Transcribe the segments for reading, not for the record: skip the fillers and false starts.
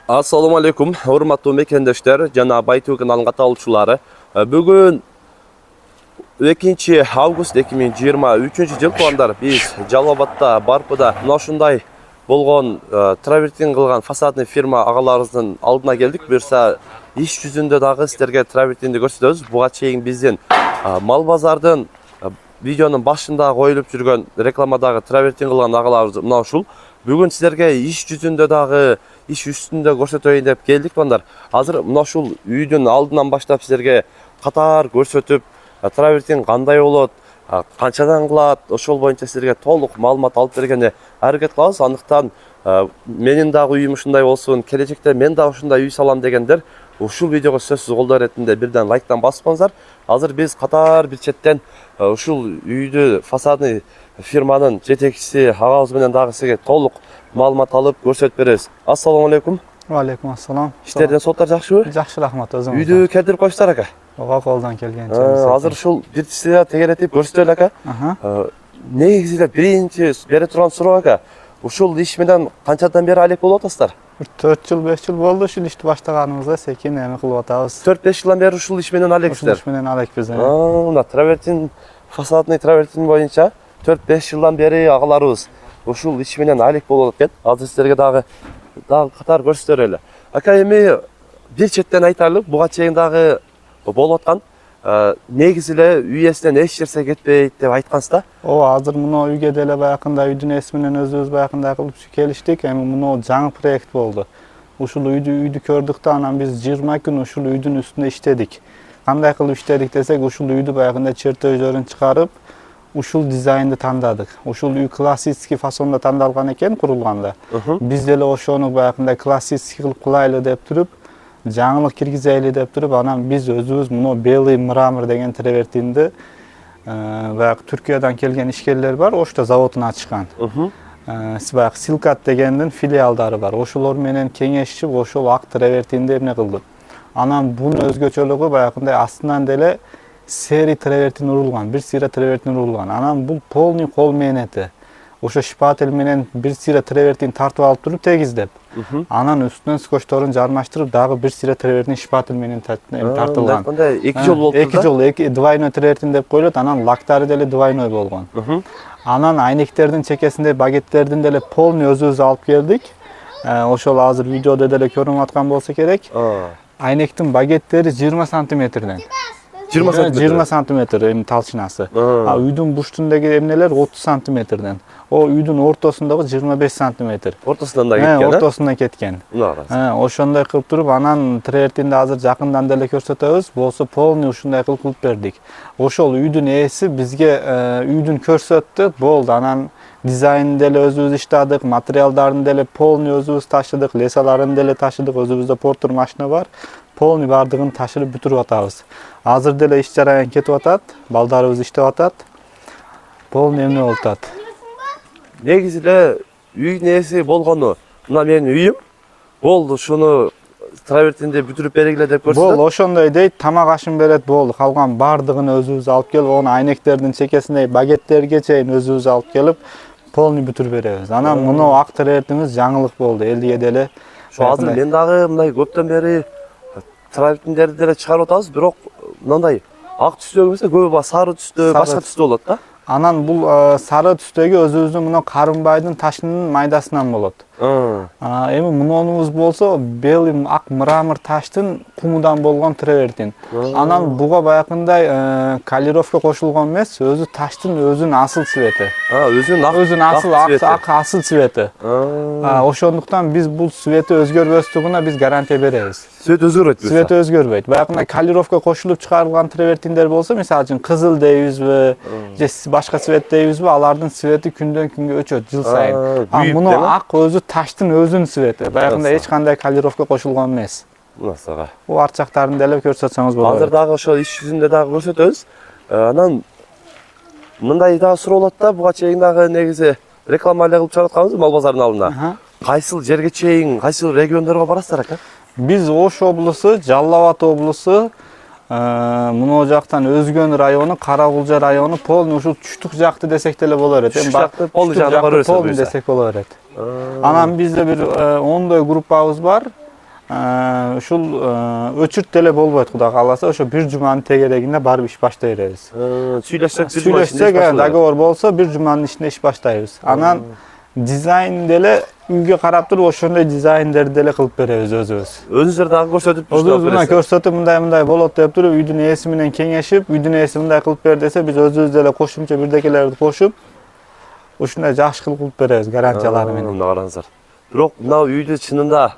Assalamu alaikum, hurmatly mekendeshler, jana Baytu kanalının katılımcıları. Bugün 2 Avgust 2023 yıl kuandar biz Жалал-Абадта Барпыда мына ушундай болгон травертин кылган фасадный фирма агаларыбыздын алдына келдик. Буюрса иш жүзүндө дагы силерге травертинди көрсөтөбүз. Буга чейин биздин мал базардын видеонун башында коюлуп жүргөн рекламадагы травертин кылган агаларыбыз мына ушул. Бүгүн силерге иш жүзүндө дагы иш үстүндө көрсөтөйүн деп келдик балдар. Азыр мына ушул үйдүн алдынан баштап силерге катар көрсөтүп, травертин кандай болот, канчадан кылат, ошол боюнча силерге толук маалымат алып бергенде аракет кылабыз. Андыктан менин дагы үйүм ушундай болсун, келечекте мен дагы ушундай үй салам дегендер ушул видеого сөзсүз колдоо иретинде бирден лайктан басып коюңуздар. Азыр биз катар бир четтен ушул үйдү фасадный фирманын жетекчиси агабыз менен дагы сизге толук маалымат алып көрсөтүп беребиз. Ассаламу алейкум. Алейкум ассалам. Иштерден соттар жакшыбы? Жакшы, рахмат. Өзүңүз. Үйдү келтирип коюштар ака. Ага, колдон келгенче. Азыр ушул бир сизге тегеретип көрсөтөлү ака. Негизи биринчи бере турган суроо ака. Ушул иш менен канчадан бери алек болуп атасыздар? 4 жыл, 5 жыл болду ушул ишти баштаганыбызга, секин эми кылып атабыз. 4-5 жылдан бери ушул иш менен алексиздер. Ушул иш менен алекпиз. Мына травертин, фасадный травертин боюнча 4-5 жылдан бери агаларыбыз ушул иш менен алек болуп атат. Азыр силерге дагы катар көрсөтөр эле. Ака, эми бир четтен айтайлык, буга чейин дагы болуп аткан негизи эле үй эсинен эч нерсе кетпейт деп айткансыз да. Ооба, азыр мына үйгө деле баягында үйдүн эси менен өзүбүз баягында кылып келиштик. Эми мына жаңы проект болду. Ушул үйдү көрдүк да, анан биз 20 күн ушул үйдүн үстүндө иштедик. Кандай кылып иштедик десек, ушул үйдү баягында чертеждерин чыгарып, ушул дизайнды тандадык. Ушул үй классический фасонда тандалган экен курулганда. Биз деле ошону баягында классический кылып кылайлы деп туруп, жаңылык киргизели деп туруп, анан биз өзүбүз мына белый мрамор деген травертинди баягы Түркиядан келген ишкерлер бар, ошто заводун ачкан. Баягы Силкат дегендин филиалдары бар. Ошолор менен кеңешип, ошол ак травертинди эмне кылдык. Анан бунун өзгөчөлүгү баягындай астынан деле серий травертин урулган, бир сыйра травертин урулган. Анан бул полный кол менети. Ошо шпатель менен бир сыйра травертин тартып алып туруп тегиздеп. Анан үстүнөн скотчторун жармаштырып, дагы бир сыйра травертин шпатель менен тартылган. Кандай 2 жол болуп турду. 2 жол, двойной травертин деп коюлат. Анан лактары деле двойной болгон. Анан айнектердин чекесинде багеттердин деле полный өзүбүз алып келдик. Ошол азыр видеодо деле көрүнүп аткан болсо керек. Айнектин багеттери 20 сантиметрден. 20 сантиметр эми талчынасы. Үйдүн буштундагы эмнелер 30 сантиметрден. О үйдүн ортосундагы 25 сантиметр. Ортосунан да кеткен, ортосунан кеткен. Ошондой кылып туруп, анан травертинди азыр жакындан деле көрсөтөбүз. Болсо полный ушундай кылып бердик. Ошол үйдүн ээси бизге үйдүн көрсөттү, болду. Анан дизайнын деле өзүбүз иштадык, материалдарын деле полный өзүбүз ташыдык, лесаларын деле ташыдык, өзүбүздө портер машина бар. Полный бардыгын ташырып бүтүрүп атабыз. Азыр деле иш жараян кетип атат, балдарыбыз иштеп атат. Полный эмне болуп атат. Негизи эле үйдүн ээси болгону, мына менин үйүм. Болду, ушуну травертинди бүтүрүп бергиле деп көрсөтөт. Болду, ошондой дейт, тамак ашын берет, болду. Калган бардыгын өзүбүз алып келип, ону айнектердин чекесине багеттерге чейин өзүбүз алып келип, полный бүтүрүп беребиз. Анан мына ак травертиңиз жаңылык болду, элге деле. Ошо азыр мен дагы мындай көптөн бери травертиндерди деле чыгарып атабыз, бирок мындай ак түстөгү эмес, көбү сары түстө, башка түстө болот да. Анан бул сары түстөгү өзүбүздүн мына Карымбайдын ташынын майдасынан болот. Эми мунунубуз болсо белый ак мрамор таштын кумудан болгон травертин. Анан буга баягындай калировка кошулгон эмес, өзү таштын өзүнүн асыл цвети. Өзүнүн асыл цвети. Ошондуктан биз бул цвети өзгөрбөстүгүнө биз гарантия беребиз. Цвет өзгөрбөйт. Цвет өзгөрбөйт. Баягындай калировка кошулуп чыгарылган травертиндер болсо, мисалы үчүн кызыл дейбизби, же башка цвет дейбизби, алардын цвети күндөн күнгө өчөт жыл сайын. Муну ак өзү таштын өзүнүн цвети. Баягындай эч кандай калировка кошулган эмес. Мынасыга. Бул арчактарын деле көрсөтсөңүз болот. Азыр дагы ошо иш жүзүндө дагы көрсөтөбүз. Анан мындай дагы суроо болот да, буга чейин дагы негизи реклама эле кылып чыгаратканбыз мал базарынын алдына. Кайсыл жерге чейин, кайсыл региондорго барасыздар ака? Биз Ош облусу, Жалал-Абад облусу, мына жактан Өзгөн району, Каракулжа району, полный ушул түштүк жакты десек деле боло берет. Түштүк жакты полный жагына барабыз. Полный десек боло берет. Анан бизде бир 10 группабыз бар. ушул өчүрт деле болбойт Кудай кааласа, ошо бир жуманын тегерегинде барып иш баштай беребиз. Сүйлөшсөк, договор болсо бир жуманын ичинде иш баштайбыз. Анан дизайн деле үйгө карап туруп ошондой дизайндерди деле кылып беребиз өзүбүз. Өзүңүздөр дагы көрсөтүп Өзүбүз мына көрсөтүп мындай болот деп туруп үйдүн ээси менен кеңешип, үйдүн ээси мындай кылып бер десе, биз өзүбүз деле кошумча бирдекелерди кошуп, ушундай жакшы кылып беребиз гарантиялары менен. Караңыздар. Бирок мына үйдү чынында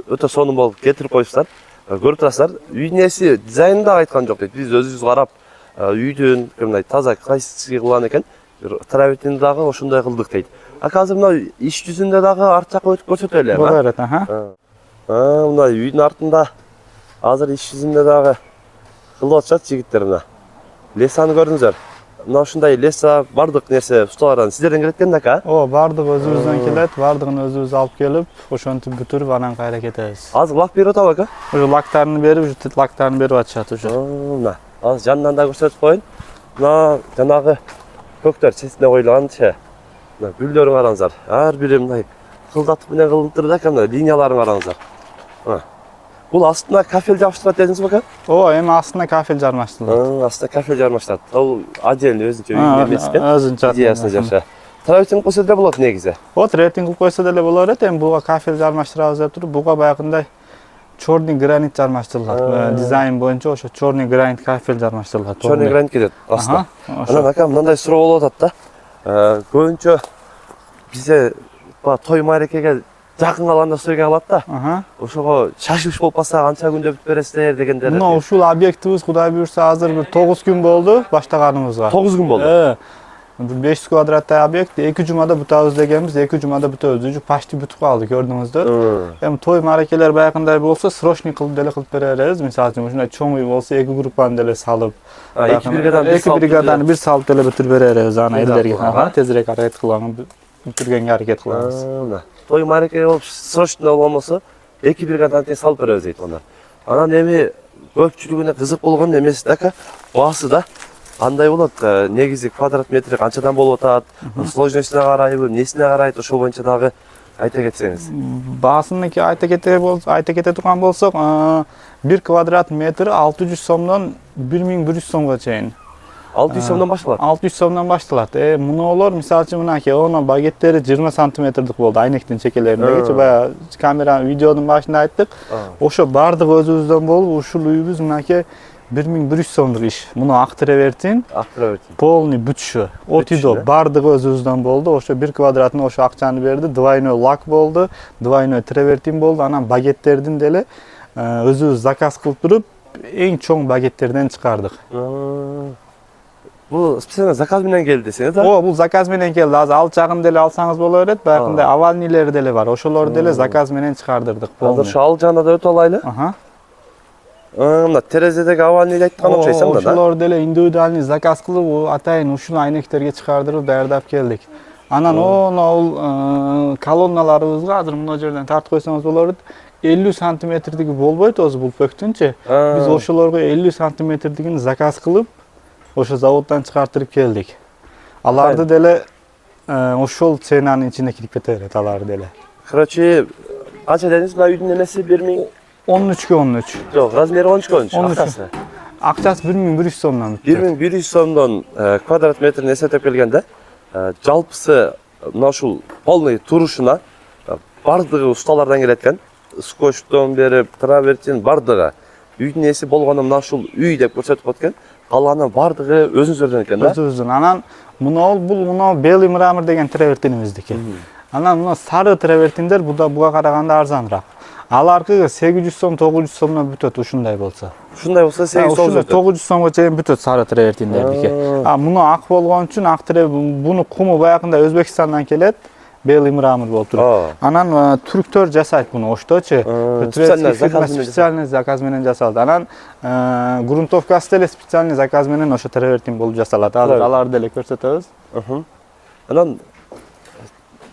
өтө сонун болуп кетирип коюпсуздар. Көрүп турасыздар, үйдүн ээси дизайнын да айткан жок дейт. Биз өзүбүз карап үйдүн мындай таза классический кылган экен. Травертин дагы ошондой кылдык дейт. Азыр мына иш жүзүндө дагы арт жакка өтүп көрсөтө элем. Боло берет, Мына үйдүн артында азыр иш жүзүндө дагы кылып атышат жигиттер мына. Лесаны көрдүңүздөр. Мына ушундай леса бардык нерсе усталардан сиздерден келет экен да, Ооба, бардыгы өзүбүздөн келет, бардыгын өзүбүз алып келип, ошентип бүтүрүп анан кайра кетебиз. Азыр лак берип атабы ака? Уже лактарын берип атышат уже. Мына азыр жанынан да көрсөтүп коеюн. Мына жанагы көктөр чечине коюлганчы. Мына гүлдөрүн караңыздар. Ар бири мындай кылдатып менен кылынтырды экен, мына линияларын караңыздар. Бул астына кафель жабыштырат дедиңизби ака? Ооба, эми астына кафель жармаштырылат. Астына кафель жармаштырат. Ал отдельный өзүнчө эмес экен. Өзүнчө идеясына жараша. Травертин койсо деле болот негизи. Травертин кылып койсо деле боло берет. Эми буга кафель жармаштырабыз деп туруп, буга баягындай черный гранит жармаштырылат. Дизайн боюнча ошо черный гранит кафель жармаштырылат. Черный гранит кетет астына. Анан ака мындай суроо болуп атат да. Көбүнчө бизде той маарекеге жакын калганда сөйгө алат да. Ошого шашылыш болуп калса канча күндө бүтүп бересиздер дегендер. Мына ушул объектибиз Кудай буйрса азыр бир 9 күн болду баштаганыбызга. 9 күн болду. 500 квадраттай объект 2 жумада бүтөбүз дегенбиз, 2 жумада бүтөбүз. Уже почти бүтүп калды, көрдүңүздөр. Эми той маарекелер баягындай болсо, срочный кылып деле кылып бере беребиз. Мисалы үчүн ушундай чоң үй болсо, 2 группаны деле салып, 2 бригаданы бир салып деле бүтүрүп бере беребиз ана элдерге. Тезирээк аракет кылган, бүтүргөнгө аракет кылабыз. Той маареке болуп срочный болмосо, 2 бригаданы тең салып беребиз дейт onlar. Анан эми көпчүлүгүнө кызык болгон эмес да ака, баасы да кандай болот, негизи квадрат метри канчадан болуп атат, сложностуна карайбы, несине карайт, ошол боюнча дагы айта кетсеңиз. Баасыныки айта кете турган болсок, 1 квадрат метри 600 сомдон 1100 сомго чейин. 600 сомдон башталат. 600 сомдон башталат. Мунулар мисалы үчүн мынакей, онун багеттери 20 сантиметрдик болду, айнектин чекелеринде. Баягы камера видеонун башында айттык. Ошо бардыгы өзүбүздөн болуп, ушул үйүбүз мынакей 1100 сомдук иш. Муну ак тревертин, полный бүтүшү. Отидо бардыгы өзүбүздөн болду. Ошо 1 квадратына ошо акчаны берди. Двойной лак болду, двойной тревертин болду. Анан багеттердин деле өзүбүз заказ кылып туруп, эң чоң багеттерден чыгардык. Бул специально заказ менен келди десеңиз да? Бул заказ менен келди. Азыр ал жагын деле алсаңыз боло берет. Баягындай авальнийлери деле бар. Ошолорду деле заказ менен чыгардырдык. Азыр ошо ал жагына да өтүп алайлы. Мына терезедеги авальнийди айткан окшойсуң да. Ошолорду деле индивидуальный заказ кылып, атайын ушул айнектерге чыгардырып даярдап келдик. Анан ол колонналарыбызга азыр мына жерден тартып койсоңуз боло берет. 50 сантиметрдиги болбойт өзү бул пөктүнчү. Биз ошолорго 50 сантиметрдигин заказ кылып, ошо заводдон чыгартырып келдик. Аларды деле ошол ценанын ичине кирип кете берет алар деле. Короче, канча дедиңиз, мына үйдүн эмеси 1000 13 13. Жок, размери 13 акчасы. Акчасы 1100 сомдон. 1100 сомдон квадрат метрин эсептеп келгенде, жалпысы мына ушул полный турушуна бардыгы усталардан келет экен. Скотчтон берип, травертин бардыгы. Үйдүн ээси болгону мына ушул үй деп көрсөтүп аткен. Калганы бардыгы өзүңүздөрдөн экен да? Өзүбүздүн. Анан муну белый мрамор деген тревертинибиздики. Анан муну сары тревертиндер буга караганда арзаныраак. Аларкы 800 сом, 900 сомдон бүтөт ушундай болсо. Ушундай болсо 800 сом бүтөт. 900 сомго чейин бүтөт сары тревертиндердики. Муну ак болгон үчүн ак буну куму баягындай Өзбекстандан келет. Белый мрамор болуп туруп. Анан түрктөр жасайт буну ошточу. Специальный заказ менен жасалды. Анан грунтовкасы деле специальный заказ менен ошо тревертин болуп жасалат. Аларды деле көрсөтөбүз. Анан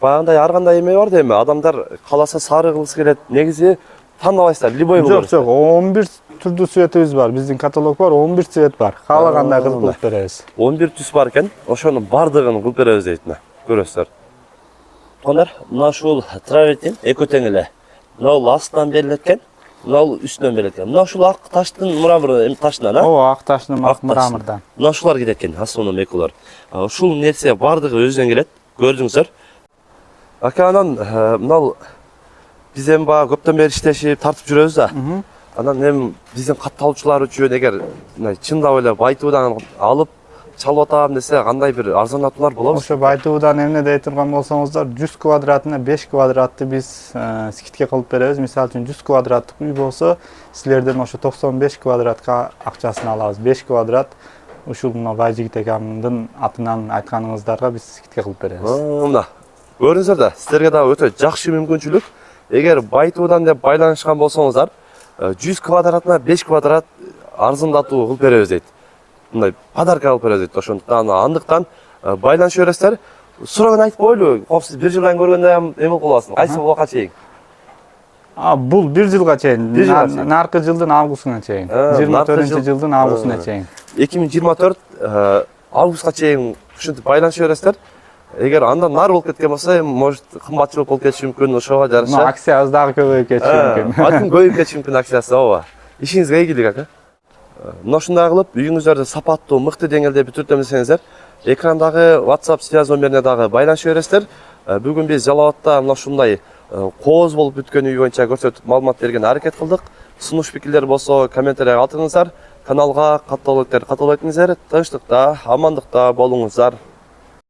баягындай ар кандай эме бар да эми, адамдар каласа сары кылгысы келет. Негизи тандабайсыздар, любой болот. Жок, 11 түрдүү цветибиз бар. Биздин каталог бар, 11 цвет бар. Каалагандай кылып беребиз. 11 түс бар экен. Ошонун бардыгын кылып беребиз дейт мына. Көрөсүздөр. Мына ушул травертин эко тең эле. Мына астынан берилет экен. Мына үстүнөн берет экен. Мына ушул ак таштын мрамору таштынан, а? Ооба, ак таштын Ак таштын. мрамордон. Мына ушулар кетет экен, основной мекулар. Ушул нерсе бардыгы өзүнөн келет. Көрдүңүздөр. Ака анан мына биз эми баягы көптөн бери иштешип, тартып жүрөбүз да. Анан эми биздин катталуучулар үчүн эгер чындап эле Байтуудан алып чалып атам десе кандай бир арзандатуулар болобу? Ошо Байтуудан эмне дей турган болсоңуздар, 100 квадратына 5 квадратты биз скидка кылып беребиз. Мисалы үчүн 100 квадраттык үй болсо, силерден ошо 95 квадратка акчасын алабыз. 5 квадрат ушул мына Байжигит акамдын атынан айтканыңыздарга биз скидка кылып беребиз. Мына көрүңүздөр да, силерге дагы өтө жакшы мүмкүнчүлүк. Эгер Байтуудан деп байланышкан болсоңуздар, 100 квадратына 5 квадрат арзандатуу кылып беребиз дейт. Мындай подарка алып беребиз дейт. Ошондуктан андыктан байланышып бересиздер. Сураган айтып коелу, коопсуз бир жылдан көргөндө эме болуп каласың. Кайсы убакка чейин? Бул 1 жылга чейин, Бир жылга чейин. наркы жылдын августуна чейин. 24-жылдын августуна чейин. 2024 августка чейин ушинтип байланышып бересиздер. Эгер андан нары болуп кеткен болсо, может кымбатчылык болуп кетиши мүмкүн, ошого жараша. Акциябыз дагы көбөйүп кетиши мүмкүн. Балким көбөйүп кетиши мүмкүн акциясы, ооба. Ишиңизге ийгилик ака. Мына ушундай кылып, үйүңүздөрдү сапаттуу, мыкты деңгээлде бүтүртөм десеңиздер, экрандагы WhatsApp связь номерине дагы байланышып бересиздер. Бүгүн биз Жалал Абадта мына ушундай кооз болуп бүткөн үй боюнча көрсөтүп маалымат берген аракет кылдык. Сунуш пикирлер болсо комментарий калтырыңыздар. Каналга катталып этиңиздер. Тынчтыкта, амандыкта болуңуздар.